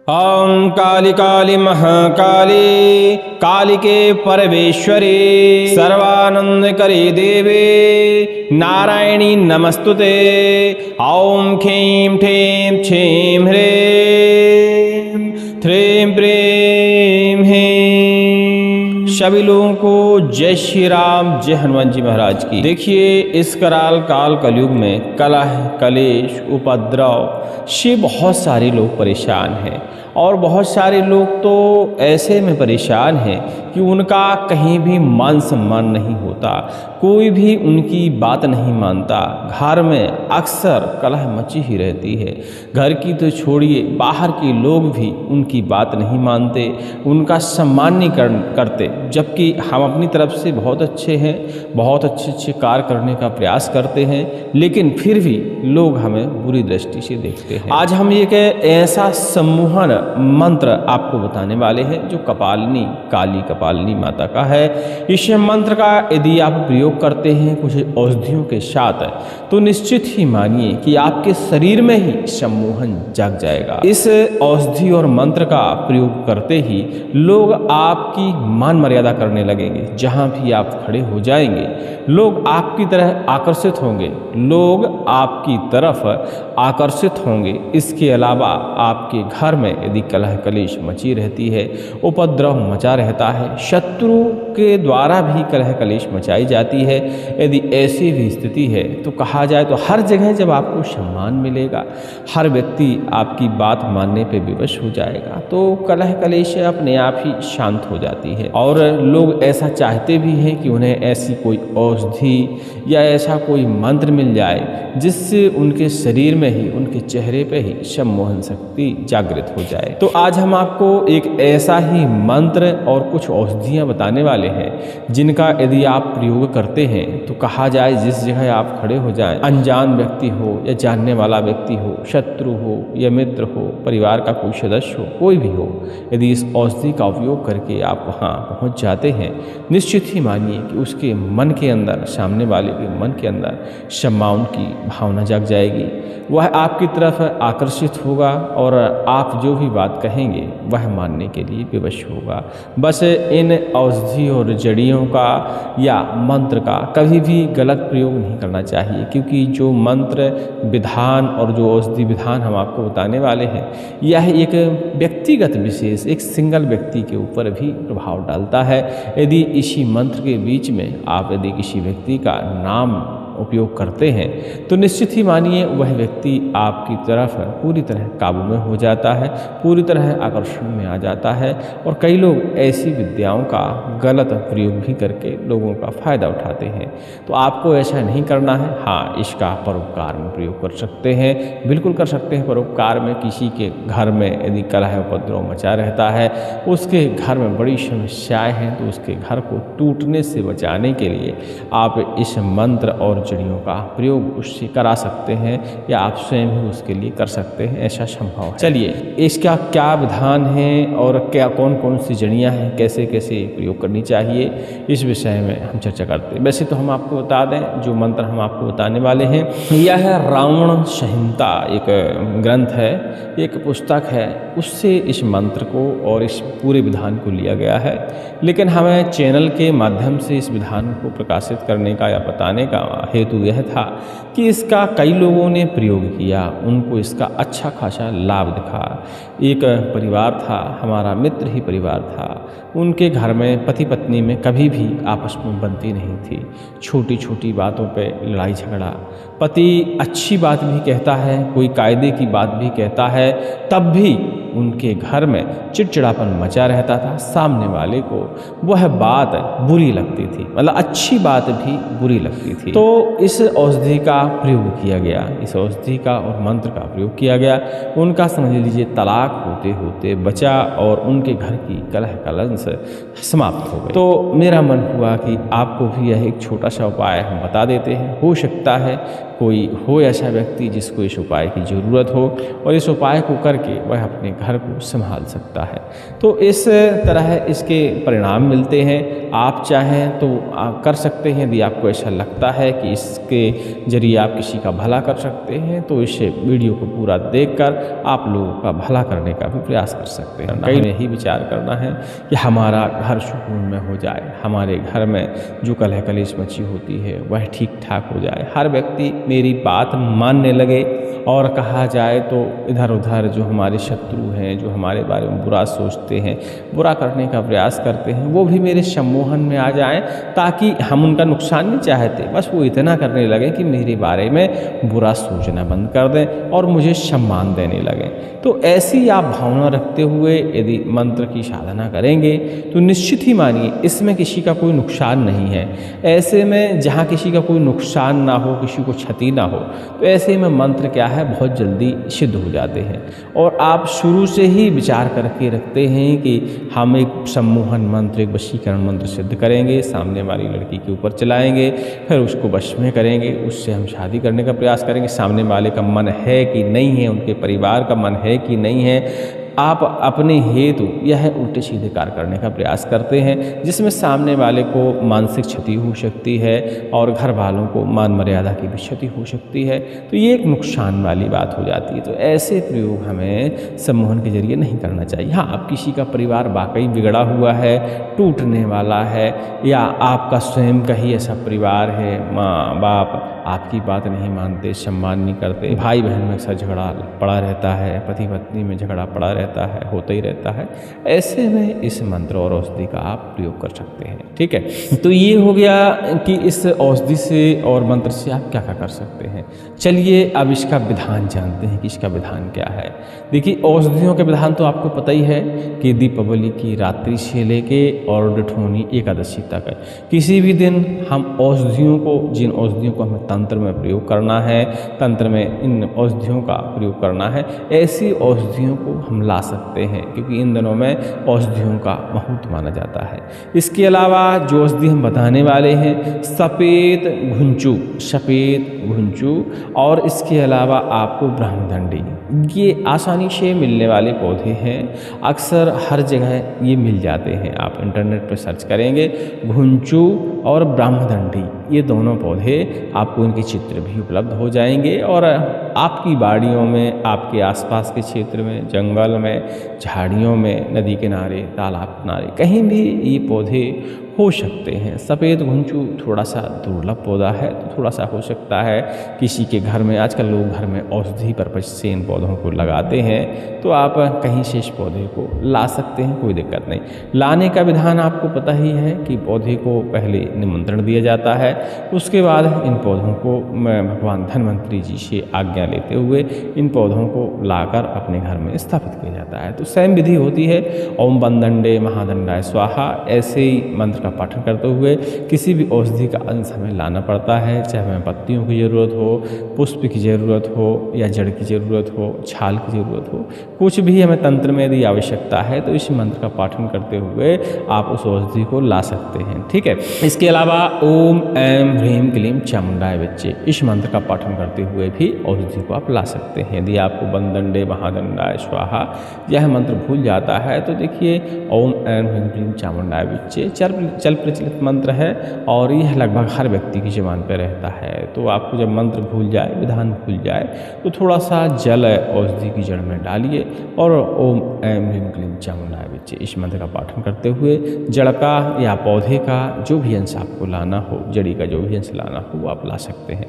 ओम काली काली महाकाली कालिके परमेश्वरी सर्वानंद करी देवे नारायणी नमस्तुते। ओम खेम ठेम छेम ह्रीं थ्रीं प्रीं ह्रीं। सभी लोगों को जय श्री राम, जय हनुमान जी महाराज की। देखिए, इस कराल काल कलयुग में कलह कलेश उपद्रव से बहुत सारे लोग परेशान हैं और बहुत सारे लोग तो ऐसे में परेशान हैं कि उनका कहीं भी मान सम्मान नहीं होता, कोई भी उनकी बात नहीं मानता। घर में अक्सर कलह मची ही रहती है। घर की तो छोड़िए, बाहर के लोग भी उनकी बात नहीं मानते, उनका सम्मान नहीं करते। जबकि हम अपनी तरफ से बहुत अच्छे हैं, बहुत अच्छे अच्छे कार्य करने का प्रयास करते हैं, लेकिन फिर भी लोग हमें बुरी दृष्टि से देखते हैं। आज हम एक ऐसा सम्मोहन मंत्र आपको बताने वाले हैं जो कपालिनी काली कपालिनी माता का है। इस मंत्र का यदि आप प्रयोग करते हैं कुछ औषधियों के साथ, तो निश्चित ही मानिए कि आपके शरीर में ही सम्मोहन जाग जाएगा। इस औषधि और मंत्र का प्रयोग करते ही लोग आपकी मान मर्यादा करने लगेंगे। जहां भी आप खड़े हो जाएंगे, लोग आपकी तरह आकर्षित होंगे, लोग आपकी तरफ आकर्षित होंगे। इसके अलावा आपके घर में यदि कलह कलेश मची रहती है, उपद्रव मचा रहता है, शत्रु के द्वारा भी कलह कलेश मचाई जाती है, यदि ऐसी भी स्थिति है तो कहा जाए तो हर जगह जब आपको सम्मान मिलेगा, हर व्यक्ति आपकी बात मानने पे विवश हो जाएगा, तो कलह कलेश अपने आप ही शांत हो जाती है। और लोग ऐसा चाहते भी हैं कि उन्हें ऐसी कोई औषधि या ऐसा कोई मंत्र मिल जाए जिससे उनके शरीर में ही, उनके चेहरे पे ही सम्मोहन शक्ति जागृत हो जाए। तो आज हम आपको एक ऐसा ही मंत्र और कुछ औषधियाँ बताने वाले हैं जिनका यदि आप प्रयोग करते हैं तो कहा जाए जिस जगह आप खड़े हो जाएं, अनजान व्यक्ति हो या जानने वाला व्यक्ति हो, शत्रु हो या मित्र हो, परिवार का कोई सदस्य हो, कोई भी हो, यदि इस औषधि का उपयोग करके आप वहाँ पहुँच जाते हैं, निश्चित ही मानिए कि उसके मन के अंदर, सामने वाले के मन के अंदर सम्मान की भावना जाग जाएगी। वह आपकी तरफ आकर्षित होगा और आप जो भी बात कहेंगे वह मानने के लिए विवश होगा। बस इन औषधि और जड़ियों का या मंत्र का कभी भी गलत प्रयोग नहीं करना चाहिए, क्योंकि जो मंत्र विधान और जो औषधि विधान हम आपको बताने वाले हैं, यह एक व्यक्तिगत विशेष, एक सिंगल व्यक्ति के ऊपर भी प्रभाव डालता है। यदि इसी मंत्र के बीच में आप यदि किसी व्यक्ति का नाम उपयोग करते हैं तो निश्चित ही मानिए वह व्यक्ति आपकी तरफ पूरी तरह काबू में हो जाता है, पूरी तरह आकर्षण में आ जाता है। और कई लोग ऐसी विद्याओं का गलत प्रयोग भी करके लोगों का फ़ायदा उठाते हैं, तो आपको ऐसा नहीं करना है। हाँ, इसका परोपकार में प्रयोग कर सकते हैं, बिल्कुल कर सकते हैं। परोपकार में किसी के घर में यदि कलह उपद्रव मचा रहता है, उसके घर में बड़ी समस्याएँ हैं, तो उसके घर को टूटने से बचाने के लिए आप इस मंत्र और जड़ियों का प्रयोग उससे करा सकते हैं या आप स्वयं ही उसके लिए कर सकते हैं, ऐसा संभव है। चलिए, इसका क्या विधान है और क्या कौन कौन सी जड़ियाँ हैं, कैसे कैसे प्रयोग करनी चाहिए, इस विषय में हम चर्चा करते हैं। वैसे तो हम आपको बता दें, जो मंत्र हम आपको बताने वाले हैं यह है रावण संहिता, एक ग्रंथ है, एक पुस्तक है, उससे इस मंत्र को और इस पूरे विधान को लिया गया है। लेकिन हमें चैनल के माध्यम से इस विधान को प्रकाशित करने का या बताने का हेतु यह था कि इसका कई लोगों ने प्रयोग किया, उनको इसका अच्छा खासा लाभ दिखा। एक परिवार था, हमारा मित्र ही परिवार था, उनके घर में पति पत्नी में कभी भी आपस में बनती नहीं थी। छोटी छोटी बातों पे लड़ाई झगड़ा, पति अच्छी बात भी कहता है, कोई कायदे की बात भी कहता है, तब भी उनके घर में चिड़चिड़ापन मचा रहता था। सामने वाले को वह बात बुरी लगती थी, मतलब अच्छी बात भी बुरी लगती थी। तो इस औषधि का प्रयोग किया गया, इस औषधि का और मंत्र का प्रयोग किया गया। उनका समझ लीजिए तलाक होते होते बचा और उनके घर की कलह कलंस समाप्त हो गई। तो मेरा मन हुआ कि आपको भी यह एक छोटा सा उपाय हम बता देते हैं। हो सकता है कोई हो ऐसा व्यक्ति जिसको इस उपाय की ज़रूरत हो और इस उपाय को करके वह अपने घर को संभाल सकता है। तो इस तरह इसके परिणाम मिलते हैं। आप चाहें तो कर सकते हैं। यदि आपको ऐसा लगता है कि इसके जरिए आप किसी का भला कर सकते हैं तो इस वीडियो को पूरा देखकर आप लोगों का भला करने का भी प्रयास कर सकते हैं। कई यही विचार करना है कि हमारा घर सुकून में हो जाए, हमारे घर में जो कलह कलेश मची होती है वह ठीक ठाक हो जाए, हर व्यक्ति मेरी बात मानने लगे, और कहा जाए तो इधर उधर जो हमारे शत्रु हैं, जो हमारे बारे में बुरा सोचते हैं, बुरा करने का प्रयास करते हैं, वो भी मेरे सम्मोहन में आ जाएं, ताकि हम उनका नुकसान नहीं चाहते, बस वो इतना करने लगें कि मेरे बारे में बुरा सोचना बंद कर दें और मुझे सम्मान देने लगें। तो ऐसी आप भावना रखते हुए यदि मंत्र की साधना करेंगे तो निश्चित ही मानिए इसमें किसी का कोई नुकसान नहीं है। ऐसे में जहाँ किसी का कोई नुकसान ना हो, किसी को क्षति ना हो, तो ऐसे में मंत्र क्या है, बहुत जल्दी सिद्ध हो जाते हैं। और आप शुरू से ही विचार करके रखते हैं कि हम एक सम्मोहन मंत्र, एक वशीकरण मंत्र सिद्ध करेंगे, सामने वाली लड़की के ऊपर चलाएंगे, फिर उसको वश में करेंगे, उससे हम शादी करने का प्रयास करेंगे। सामने वाले का मन है कि नहीं है, उनके परिवार का मन है कि नहीं है, आप अपने हेतु यह उल्टे सीधे कार्य करने का प्रयास करते हैं, जिसमें सामने वाले को मानसिक क्षति हो सकती है और घर वालों को मान मर्यादा की भी क्षति हो सकती है। तो ये एक नुकसान वाली बात हो जाती है। तो ऐसे प्रयोग हमें सम्मोहन के जरिए नहीं करना चाहिए। हाँ, अब किसी का परिवार वाकई बिगड़ा हुआ है, टूटने वाला है, या आपका स्वयं का ही ऐसा परिवार है, माँ बाप आपकी बात नहीं मानते, सम्मान नहीं करते, भाई बहन में अक्सर झगड़ा पड़ा रहता है, पति पत्नी में झगड़ा पड़ा रहता है, होता ही रहता है, ऐसे में इस मंत्र और औषधि का आप प्रयोग कर सकते हैं। ठीक है, तो ये हो गया कि इस औषधि से और मंत्र से आप क्या क्या कर सकते हैं। चलिए अब इसका विधान जानते हैं कि इसका विधान क्या है। देखिए, औषधियों के विधान तो आपको पता ही है कि दीपावली की रात्रि से लेके और डिठौनी एकादशी तक है, किसी भी दिन हम औषधियों को, जिन औषधियों को हमें तंत्र में प्रयोग करना है, तंत्र में इन औषधियों का प्रयोग करना है, ऐसी औषधियों को हम ला सकते हैं, क्योंकि इन दिनों में औषधियों का महत्व माना जाता है। इसके अलावा जो औषधि हम बताने वाले हैं, सफ़ेद घुंचू, और इसके अलावा आपको ब्रह्मदंडी, ये आसानी से मिलने वाले पौधे हैं, अक्सर हर जगह ये मिल जाते हैं। आप इंटरनेट पर सर्च करेंगे, घुंचू और ब्रह्मदंडी, ये दोनों पौधे आपको इनके चित्र भी उपलब्ध हो जाएंगे, और आपकी बाड़ियों में, आपके आसपास के क्षेत्र में, जंगल में, झाड़ियों में, नदी किनारे, तालाब किनारे, कहीं भी ये पौधे हो सकते हैं। सफ़ेद घुंचू थोड़ा सा दुर्लभ पौधा है, तो थोड़ा सा हो सकता है किसी के घर में, आजकल लोग घर में औषधि पर्पज से इन पौधों को लगाते हैं, तो आप कहीं से इस पौधे को ला सकते हैं, कोई दिक्कत नहीं। लाने का विधान आपको पता ही है कि पौधे को पहले निमंत्रण दिया जाता है, उसके बाद इन पौधों को भगवान धन्वंतरी जी से आज्ञा लेते हुए इन पौधों को लाकर अपने घर में स्थापित किया जाता है। तो सेम विधि होती है, ओम वंदंडे महादंडाय स्वाहा, ऐसे ही मंत्र का पाठन करते हुए किसी भी औषधि का अंश हमें लाना पड़ता है, चाहे हमें पत्तियों की ज़रूरत हो, पुष्प की ज़रूरत हो, या जड़ की ज़रूरत हो, छाल की ज़रूरत हो, कुछ भी हमें तंत्र में यदि आवश्यकता है तो इस मंत्र का पाठन करते हुए आप उस औषधि को ला सकते हैं। ठीक है, इसके अलावा ओम ऐं ह्रीं क्लीं चामुंडाय विच्चे, इस मंत्र का पाठन करते हुए भी औषधि को आप ला सकते हैं। यदि आपको वंदंडे महादंडाय स्वाहा यह मंत्र भूल जाता है तो देखिए, ओम ऐं ह्रीं क्लीं चामुंडाय विच्चे चल प्रचलित मंत्र है, और यह लगभग हर व्यक्ति की ज़बान पर रहता है। तो आपको जब मंत्र भूल जाए, विधान भूल जाए, तो थोड़ा सा जल औषधि की जड़ में डालिए और ओम ऐं ह्रीं क्लीं चामुंडाय विच्चे इस मंत्र का पाठन करते हुए जड़ का या पौधे का जो भी अंश आपको लाना हो, जड़ी का जो भी अंश लाना हो, वो आप ला सकते हैं।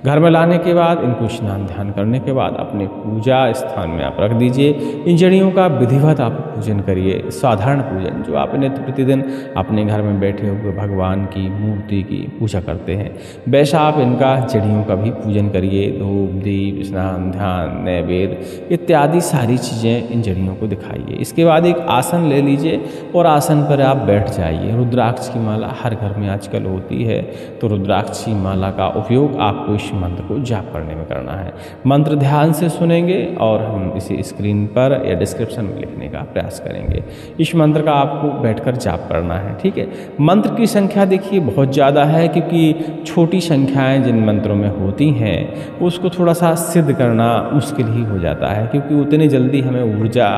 घर में लाने के बाद इनको स्नान ध्यान करने के बाद अपने पूजा स्थान में आप रख दीजिए। इन जड़ियों का विधिवत आप पूजन करिए, साधारण पूजन जो आप नित्य प्रतिदिन अपने घर में बैठे हुए भगवान की मूर्ति की पूजा करते हैं, वैसा आप इनका जड़ियों का भी पूजन करिए। धूप दीप स्नान ध्यान नैवेद्य इत्यादि सारी चीज़ें इन जड़ियों को दिखाइए। इसके बाद एक आसन ले लीजिए और आसन पर आप बैठ जाइए। रुद्राक्ष की माला हर घर में आजकल होती है, तो रुद्राक्ष की माला का उपयोग आपको इस मंत्र को जाप करने में करना है। मंत्र ध्यान से सुनेंगे और हम इसे स्क्रीन पर या डिस्क्रिप्शन में लिखने का प्रयास करेंगे। इस मंत्र का आपको बैठकर जाप करना है। ठीक है, मंत्र की संख्या देखिए बहुत ज़्यादा है, क्योंकि छोटी संख्याएं जिन मंत्रों में होती हैं उसको थोड़ा सा सिद्ध करना मुश्किल ही हो जाता है, क्योंकि उतनी जल्दी हमें ऊर्जा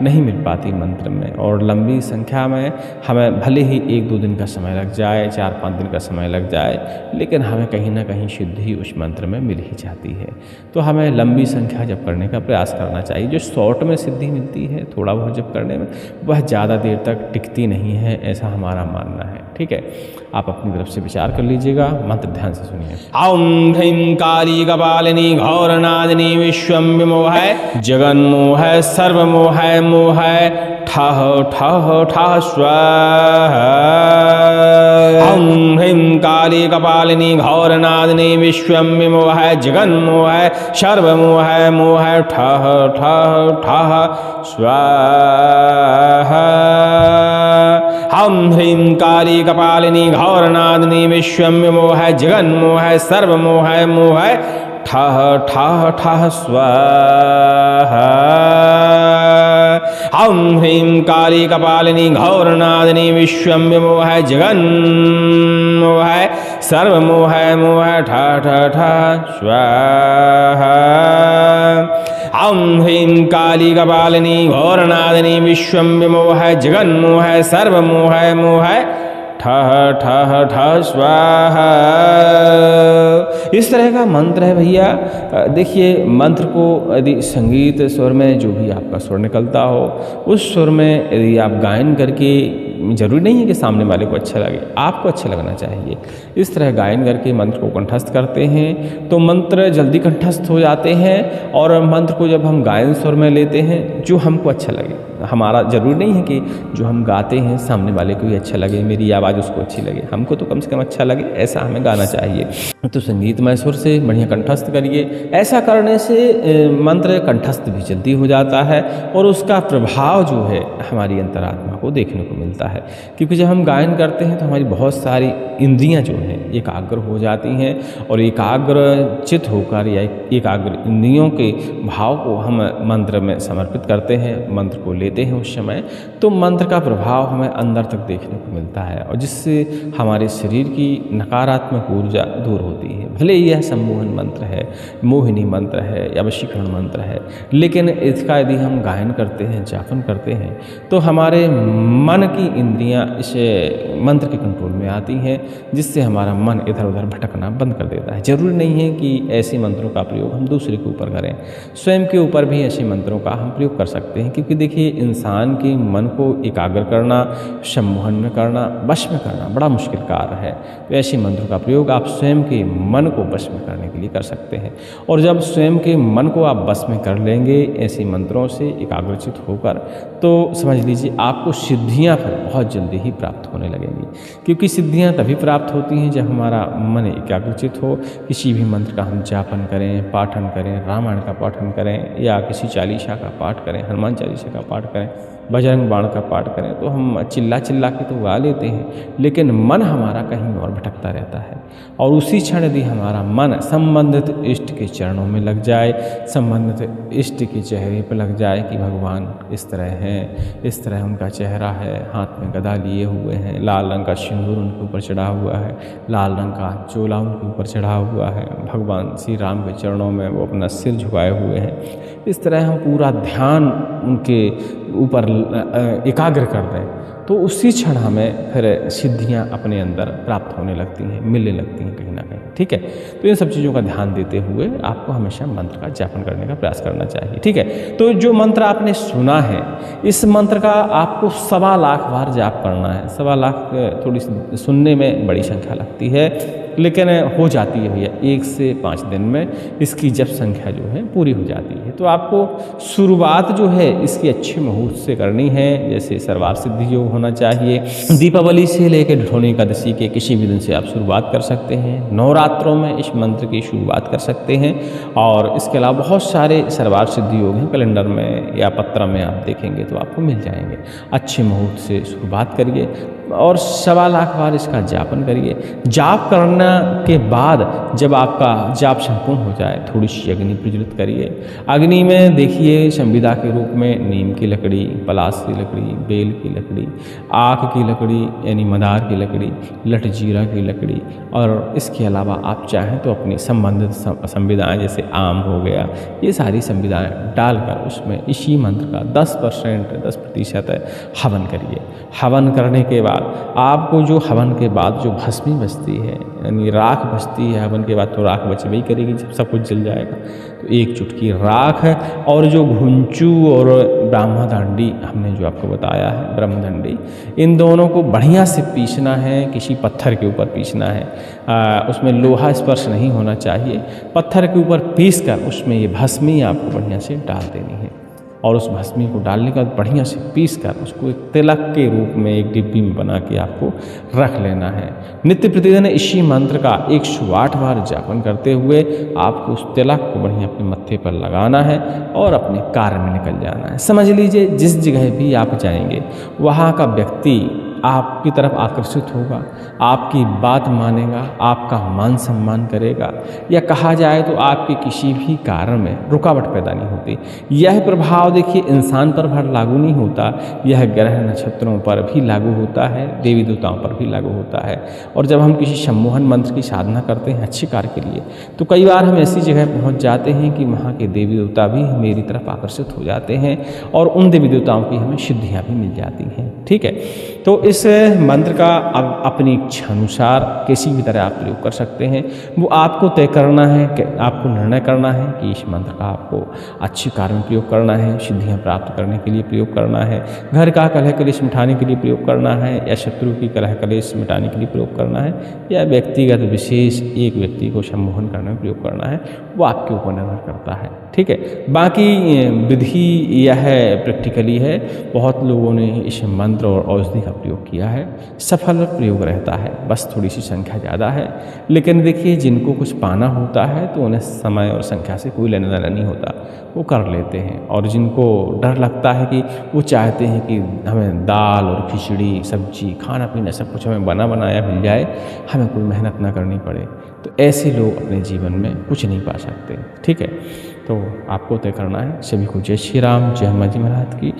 नहीं मिल पाती मंत्र में। और लंबी संख्या में हमें भले ही 1-2 दिन का समय लग जाए, 4-5 दिन का समय लग जाए, लेकिन हमें कहीं ना कहीं सिद्धि उस मंत्र में मिल ही जाती है। तो हमें लंबी संख्या जप करने का प्रयास करना चाहिए। जो शॉर्ट में सिद्धि मिलती है थोड़ा बहुत जप करने में, वह ज़्यादा देर तक टिकती नहीं है, ऐसा हमारा मानना है। ठीक है, आप अपनी तरफ से विचार कर लीजिएगा। मंत्र ध्यान से सुनिए। ॐ ह्रीं काली कपालिनी घोरनादिनी विश्वं विमोहाय जगन्मोहाय सर्वमोहाय मोहाय ठः ठः ठः स्वाहा। ॐ ह्रीं काली कपालिनी घोरनादिनी विश्वं विमोहाय जगन्मोहाय सर्वमोहाय मोहाय ठः ठः ठः स्वाहा। ॐ ह्रीं काली कपालिनी घोरनादिनी विश्वं विमोहाय जगन्मोहाय सर्वमोहाय मोहाय ठः ठः ठः स्वाहा। ॐ ह्रीं काली कपालिनी घोरनादिनी विश्वं विमोहाय जगन्मोहाय सर्वमोहाय मोहाय ठः ठः ठः स्वाहा। ॐ ह्रीं काली कपालिनी घोरनादिनी विश्वं विमोहाय जगन्मोहाय सर्वमोहाय मोहाय ठः ठः ठः स्वाहा। इस तरह का मंत्र है भैया। देखिए, मंत्र को यदि संगीत स्वर में जो भी आपका स्वर निकलता हो, उस स्वर में यदि आप गायन करके, जरूरी नहीं है कि सामने वाले को अच्छा लगे, आपको अच्छा लगना चाहिए, इस तरह गायन करके मंत्र को कंठस्थ करते हैं तो मंत्र जल्दी कंठस्थ हो जाते हैं। और मंत्र को जब हम गायन स्वर में लेते हैं, जो हमको अच्छा लगे, हमारा जरूरी नहीं है कि जो हम गाते हैं सामने वाले को भी अच्छा लगे, मेरी आवाज़ उसको अच्छी लगे, हमको तो कम से कम अच्छा लगे, ऐसा हमें गाना चाहिए। तो संगीतमय सुर से बढ़िया कंठस्थ करिए। ऐसा करने से मंत्र कंठस्थ भी जल्दी हो जाता है और उसका प्रभाव जो है हमारी अंतरात्मा को देखने को मिलता है। क्योंकि जब हम गायन करते हैं तो हमारी बहुत सारी इंद्रियां जो हैं एकाग्र हो जाती हैं, और एकाग्र चित होकर या एकाग्र इंद्रियों के भाव को हम मंत्र में समर्पित करते हैं, मंत्र को लेते हैं उस समय, तो मंत्र का प्रभाव हमें अंदर तक देखने को मिलता है, और जिससे हमारे शरीर की नकारात्मक ऊर्जा दूर होती है। भले यह सम्मोहन मंत्र है, मोहिनी मंत्र है या वशीकरण मंत्र है, लेकिन इसका यदि हम गायन करते हैं, जापन करते हैं, तो हमारे मन की इंद्रियां इस मंत्र के कंट्रोल में आती हैं, जिससे हमारा मन इधर उधर भटकना बंद कर देता है। जरूरी नहीं है कि ऐसे मंत्रों का प्रयोग हम दूसरे के ऊपर करें, स्वयं के ऊपर भी ऐसे मंत्रों का हम प्रयोग कर सकते हैं। क्योंकि देखिए, इंसान के मन को एकाग्र करना, सम्मोहन में करना, वश में करना बड़ा मुश्किल कार्य है। तो ऐसे मंत्रों का प्रयोग आप स्वयं के मन को वश में करने के लिए कर सकते हैं। और जब स्वयं के मन को आप वश में कर लेंगे ऐसे मंत्रों से एकाग्रचित होकर, तो समझ लीजिए आपको सिद्धियां फिर बहुत जल्दी ही प्राप्त होने लगेंगी। क्योंकि सिद्धियां तभी प्राप्त होती हैं जब हमारा मन एकाग्रचित हो। किसी भी मंत्र का हम जापन करें, पाठन करें, रामायण का पाठन करें या किसी चालीसा का पाठ करें, हनुमान चालीसा का पाठ करें, बजरंग बाण का पाठ करें, तो हम चिल्ला चिल्ला के तो गा लेते हैं, लेकिन मन हमारा कहीं और भटकता रहता है। और उसी क्षण यदि हमारा मन संबंधित इष्ट के चरणों में लग जाए, संबंधित इष्ट के चेहरे पर लग जाए कि भगवान इस तरह हैं, इस तरह उनका चेहरा है, हाथ में गदा लिए हुए हैं, लाल रंग का सिंदूर उनके ऊपर चढ़ा हुआ है, लाल रंग का चोला उनके ऊपर चढ़ा हुआ है, भगवान श्री राम के चरणों में वो अपना सिर झुकाए हुए हैं, इस तरह हम पूरा ध्यान उनके ऊपर एकाग्र कर दें, तो उसी क्षण हमें फिर सिद्धियां अपने अंदर प्राप्त होने लगती हैं, मिलने लगती हैं कहीं ना कहीं। ठीक है, तो इन सब चीज़ों का ध्यान देते हुए आपको हमेशा मंत्र का जापन करने का प्रयास करना चाहिए। ठीक है, तो जो मंत्र आपने सुना है, इस मंत्र का आपको 1.25 लाख बार जाप करना है। 1.25 लाख थोड़ी सुनने में बड़ी संख्या लगती है, लेकिन हो जाती है भैया। 1 से 5 दिन में इसकी जप संख्या जो है पूरी हो जाती है। तो आपको शुरुआत जो है इसकी अच्छे मुहूर्त से करनी है। जैसे सर्वार्थ सिद्धि योग होना चाहिए। दीपावली से लेकर ढोली एकादशी के किसी भी दिन से आप शुरुआत कर सकते हैं। नवरात्रों में इस मंत्र की शुरुआत कर सकते हैं। और इसके अलावा बहुत सारे सर्वार्थ सिद्धि योग हैं, कैलेंडर में या पत्र में आप देखेंगे तो आपको मिल जाएंगे। अच्छे मुहूर्त से शुरुआत करिए और 1.25 लाख बार इसका जापन करिए। जाप करने के बाद जब आपका जाप संपूर्ण हो जाए, थोड़ी सी अग्नि प्रज्वलित करिए। अग्नि में देखिए संविदा के रूप में नीम की लकड़ी, पलास की लकड़ी, बेल की लकड़ी, आक की लकड़ी यानी मदार की लकड़ी, लटजीरा की लकड़ी, और इसके अलावा आप चाहें तो अपनी संबंधित संविदाएँ जैसे आम हो गया, ये सारी संविदाएँ डालकर उसमें इसी मंत्र का 10% हवन करिए। हवन करने के बाद आपको जो हवन के बाद जो भस्मी बचती है यानी राख बचती है, हवन के बाद तो राख बचबे ही करेगी जब सब कुछ जल जाएगा, तो 1 चुटकी राख है और जो घुंचू और ब्रह्मदंडी हमने जो आपको बताया है ब्रह्मदंडी, इन दोनों को बढ़िया से पीसना है, किसी पत्थर के ऊपर पीसना है। उसमें लोहा स्पर्श नहीं होना चाहिए। पत्थर के ऊपर पीस कर उसमें ये भस्मी आपको बढ़िया से डाल देनी है और उस भस्मी को डालने के बाद बढ़िया से पीस कर उसको एक तिलक के रूप में एक डिब्बी में बना के आपको रख लेना है। नित्य प्रतिदिन इसी मंत्र का 108 बार जापन करते हुए आपको उस तिलक को बढ़िया अपने मत्थे पर लगाना है और अपने कार्य में निकल जाना है। समझ लीजिए जिस जगह भी आप जाएंगे वहाँ का व्यक्ति आपकी तरफ आकर्षित होगा, आपकी बात मानेगा, आपका मान सम्मान करेगा, या कहा जाए तो आपके किसी भी कार्य में रुकावट पैदा नहीं होती। यह प्रभाव देखिए इंसान पर भर लागू नहीं होता, यह ग्रह नक्षत्रों पर भी लागू होता है, देवी देवताओं पर भी लागू होता है। और जब हम किसी सम्मोहन मंत्र की साधना करते हैं अच्छे कार्य के लिए, तो कई बार हम ऐसी जगह पहुँच जाते हैं कि वहाँ के देवी देवता भी मेरी तरफ आकर्षित हो जाते हैं और उन देवी देवताओं की हमें सिद्धियाँ भी मिल जाती हैं। ठीक है, तो इस मंत्र का अब अपनी इच्छा अनुसार किसी भी तरह आप प्रयोग कर सकते हैं। वो आपको तय करना है कि आपको निर्णय करना है कि इस मंत्र का आपको अच्छे कार्य में प्रयोग करना है, सिद्धियां प्राप्त करने के लिए प्रयोग करना है, घर का कलह कलेश मिटाने के लिए प्रयोग करना है, या शत्रु की कलह कलेश मिटाने के लिए प्रयोग करना है, या व्यक्तिगत विशेष एक व्यक्ति को सम्मोहन करने में प्रयोग करना है, वो आपके ऊपर निर्भर करता है। ठीक है, बाकी विधि यह प्रैक्टिकली है। बहुत लोगों ने इस मंत्र और औषधि का प्रयोग किया है, सफल प्रयोग रहता है, बस थोड़ी सी संख्या ज़्यादा है। लेकिन देखिए जिनको कुछ पाना होता है तो उन्हें समय और संख्या से कोई लेना देना नहीं होता, वो कर लेते हैं। और जिनको डर लगता है कि वो चाहते हैं कि हमें दाल और खिचड़ी सब्जी खाना पीना सब कुछ हमें बना बनाया मिल जाए, हमें कोई मेहनत ना करनी पड़े, तो ऐसे लोग अपने जीवन में कुछ नहीं पा सकते। ठीक है, तो आपको तय करना है। सभी को जय श्री राम, जय हनुमान जी महाराज की।